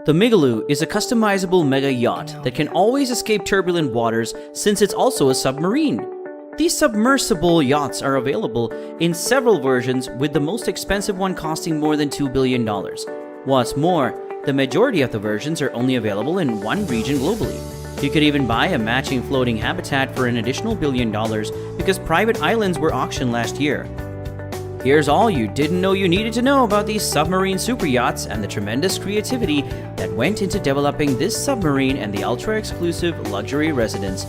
The Migaloo is a customizable mega yacht that can always escape turbulent waters since it's also a submarine. These submersible yachts are available in several versions, with the most expensive one costing more than $2 billion. What's more, the majority of the versions are only available in one region globally. You could even buy a matching floating habitat for an additional $1 billion because private islands were auctioned last year. Here's all you didn't know you needed to know about these submarine super yachts and the tremendous creativity that went into developing this submarine and the ultra-exclusive luxury residence.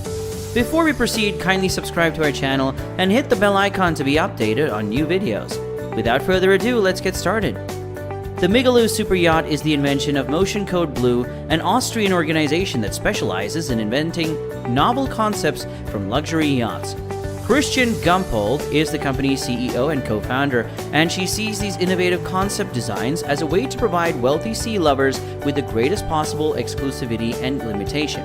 Before we proceed, kindly subscribe to our channel and hit the bell icon to be updated on new videos. Without further ado, let's get started. The Migaloo Super Yacht is the invention of Motion Code Blue, an Austrian organization that specializes in inventing novel concepts from luxury yachts. Christian Gumpold is the company's CEO and co-founder, and she sees these innovative concept designs as a way to provide wealthy sea lovers with the greatest possible exclusivity and limitation.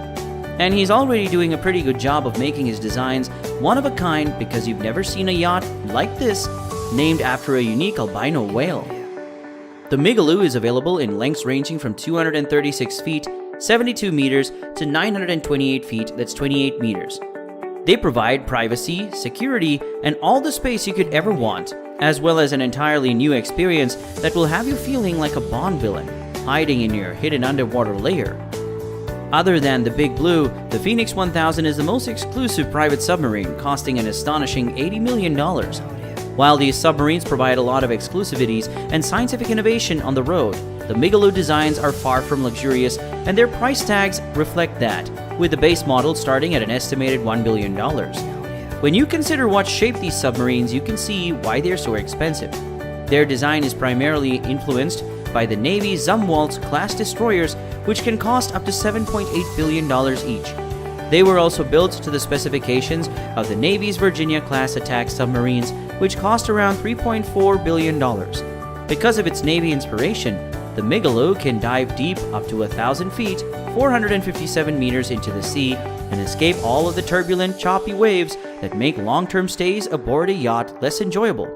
And he's already doing a pretty good job of making his designs one of a kind, because you've never seen a yacht like this named after a unique albino whale. The Migaloo is available in lengths ranging from 236 feet, 72 meters, to 928 feet, that's 28 meters. They provide privacy, security, and all the space you could ever want, as well as an entirely new experience that will have you feeling like a Bond villain, hiding in your hidden underwater lair. Other than the Big Blue, the Phoenix 1000 is the most exclusive private submarine, costing an astonishing $80 million. While these submarines provide a lot of exclusivities and scientific innovation on the road, the Migaloo designs are far from luxurious, and their price tags reflect that, with the base model starting at an estimated $1 billion. When you consider what shaped these submarines, you can see why they're so expensive. Their design is primarily influenced by the Navy's Zumwalt class destroyers, which can cost up to $7.8 billion each. They were also built to the specifications of the Navy's Virginia-class attack submarines, which cost around $3.4 billion. Because of its Navy inspiration, the Migaloo can dive deep up to 1,000 feet, 457 meters into the sea, and escape all of the turbulent, choppy waves that make long-term stays aboard a yacht less enjoyable.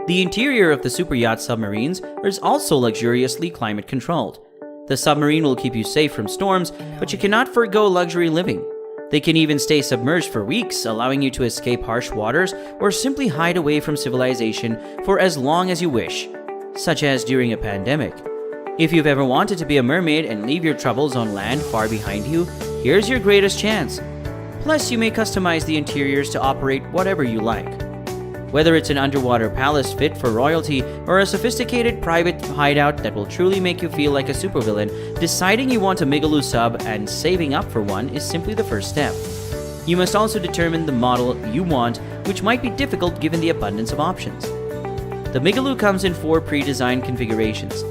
The interior of the super yacht submarines is also luxuriously climate-controlled. The submarine will keep you safe from storms, but you cannot forgo luxury living. They can even stay submerged for weeks, allowing you to escape harsh waters or simply hide away from civilization for as long as you wish, such as during a pandemic. If you've ever wanted to be a mermaid and leave your troubles on land far behind you, here's your greatest chance. Plus, you may customize the interiors to operate whatever you like. Whether it's an underwater palace fit for royalty or a sophisticated private hideout that will truly make you feel like a supervillain, deciding you want a Migaloo sub and saving up for one is simply the first step. You must also determine the model you want, which might be difficult given the abundance of options. The Migaloo comes in 4 pre-designed configurations.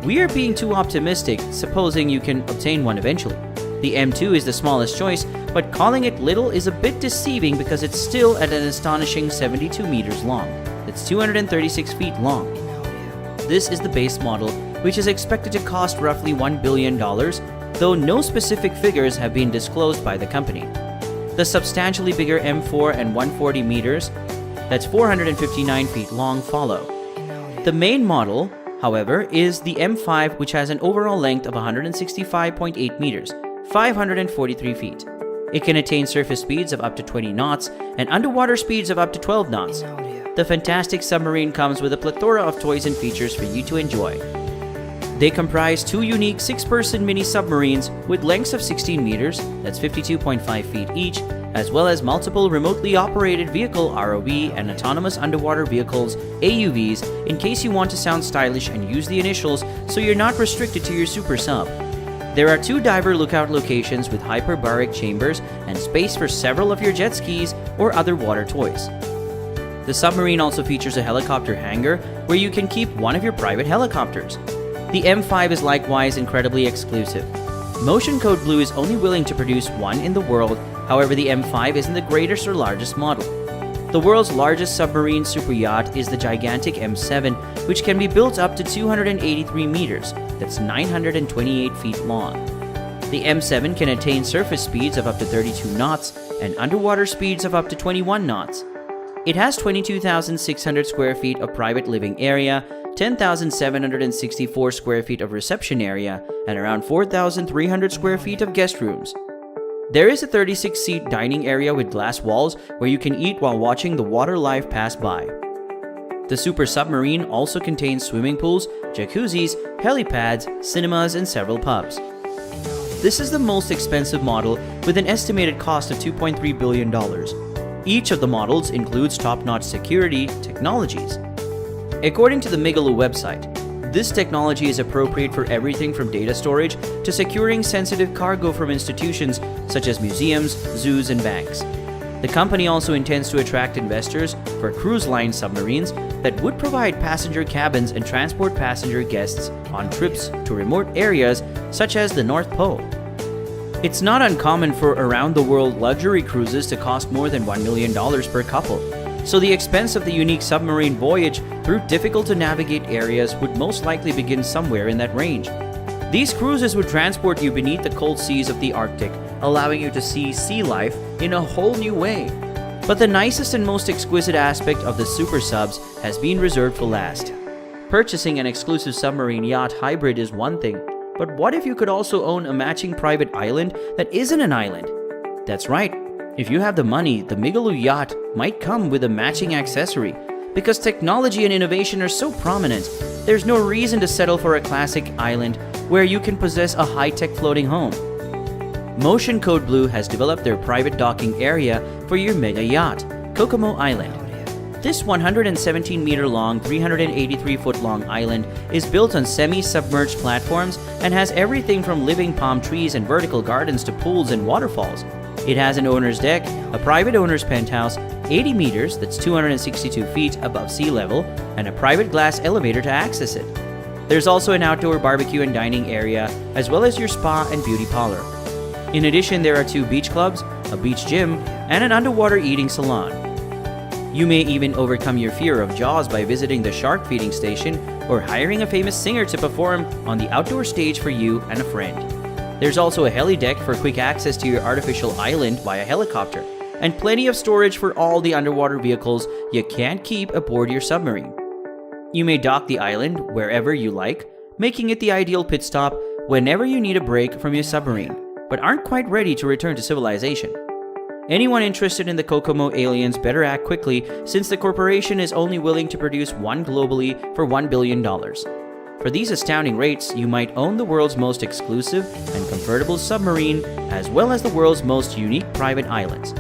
We are being too optimistic, supposing you can obtain one eventually. The M2 is the smallest choice, but calling it little is a bit deceiving because it's still at an astonishing 72 meters long. It's 236 feet long. This is the base model, which is expected to cost roughly $1 billion, though no specific figures have been disclosed by the company. The substantially bigger M4 and 140 meters, that's 459 feet long, follow. The main model, however, is the M5, which has an overall length of 165.8 meters, 543 feet. It can attain surface speeds of up to 20 knots and underwater speeds of up to 12 knots. The fantastic submarine comes with a plethora of toys and features for you to enjoy. They comprise 2 unique 6-person mini submarines with lengths of 16 meters, that's 52.5 feet each, as well as multiple remotely operated vehicle ROV and autonomous underwater vehicles AUVs, in case you want to sound stylish and use the initials so you're not restricted to your super sub. There are 2 diver lookout locations with hyperbaric chambers and space for several of your jet skis or other water toys. The submarine also features a helicopter hangar where you can keep one of your private helicopters. The M5 is likewise incredibly exclusive. Motion Code Blue is only willing to produce one in the world, however the M5 isn't the greatest or largest model. The world's largest submarine super yacht is the gigantic M7, which can be built up to 283 meters, that's 928 feet long. The M7 can attain surface speeds of up to 32 knots and underwater speeds of up to 21 knots. It has 22,600 square feet of private living area, 10,764 square feet of reception area, and around 4,300 square feet of guest rooms. There is a 36-seat dining area with glass walls where you can eat while watching the water life pass by. The Super Submarine also contains swimming pools, jacuzzis, helipads, cinemas, and several pubs. This is the most expensive model with an estimated cost of $2.3 billion. Each of the models includes top-notch security technologies. According to the Migaloo website, this technology is appropriate for everything from data storage to securing sensitive cargo from institutions such as museums, zoos, and banks. The company also intends to attract investors for cruise line submarines that would provide passenger cabins and transport passenger guests on trips to remote areas such as the North Pole. It's not uncommon for around-the-world luxury cruises to cost more than $1 million per couple, so the expense of the unique submarine voyage through difficult-to-navigate areas would most likely begin somewhere in that range. These cruises would transport you beneath the cold seas of the Arctic, allowing you to see sea life in a whole new way. But the nicest and most exquisite aspect of the super subs has been reserved for last. Purchasing an exclusive submarine yacht hybrid is one thing, but what if you could also own a matching private island that isn't an island? That's right. If you have the money, the Migaloo yacht might come with a matching accessory. Because technology and innovation are so prominent, there's no reason to settle for a classic island where you can possess a high-tech floating home. Motion Code Blue has developed their private docking area for your mega yacht, Kokomo Island. This 117-meter-long, 383-foot-long island is built on semi-submerged platforms and has everything from living palm trees and vertical gardens to pools and waterfalls. It has an owner's deck, a private owner's penthouse, 80 meters, that's 262 feet above sea level, and a private glass elevator to access it. There's also an outdoor barbecue and dining area, as well as your spa and beauty parlor. In addition, there are 2 beach clubs, a beach gym, and an underwater eating salon. You may even overcome your fear of Jaws by visiting the shark feeding station or hiring a famous singer to perform on the outdoor stage for you and a friend. There's also a heli deck for quick access to your artificial island via helicopter, and plenty of storage for all the underwater vehicles you can't keep aboard your submarine. You may dock the island wherever you like, making it the ideal pit stop whenever you need a break from your submarine, but aren't quite ready to return to civilization. Anyone interested in the Kokomo aliens better act quickly, since the corporation is only willing to produce one globally for $1 billion. For these astounding rates, you might own the world's most exclusive and comfortable submarine, as well as the world's most unique private islands.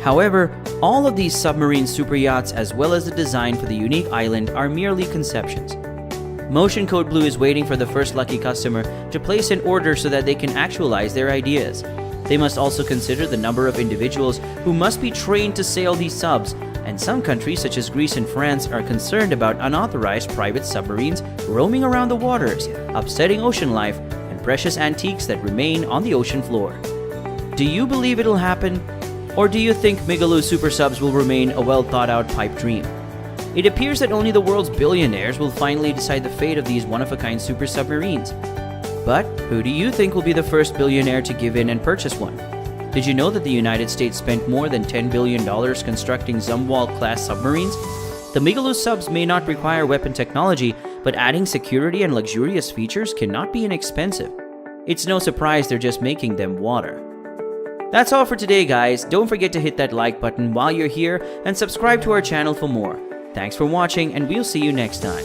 However, all of these submarine super yachts, as well as the design for the unique island, are merely conceptions. Motion Code Blue is waiting for the first lucky customer to place an order so that they can actualize their ideas. They must also consider the number of individuals who must be trained to sail these subs, and some countries such as Greece and France are concerned about unauthorized private submarines roaming around the waters, upsetting ocean life and precious antiques that remain on the ocean floor. Do you believe it'll happen? Or do you think Migaloo super subs will remain a well-thought-out pipe dream? It appears that only the world's billionaires will finally decide the fate of these one-of-a-kind super submarines. But who do you think will be the first billionaire to give in and purchase one? Did you know that the United States spent more than $10 billion constructing Zumwalt-class submarines? The Migaloo subs may not require weapon technology, but adding security and luxurious features cannot be inexpensive. It's no surprise they're just making them water. That's all for today, guys. Don't forget to hit that like button while you're here and subscribe to our channel for more. Thanks for watching, and we'll see you next time.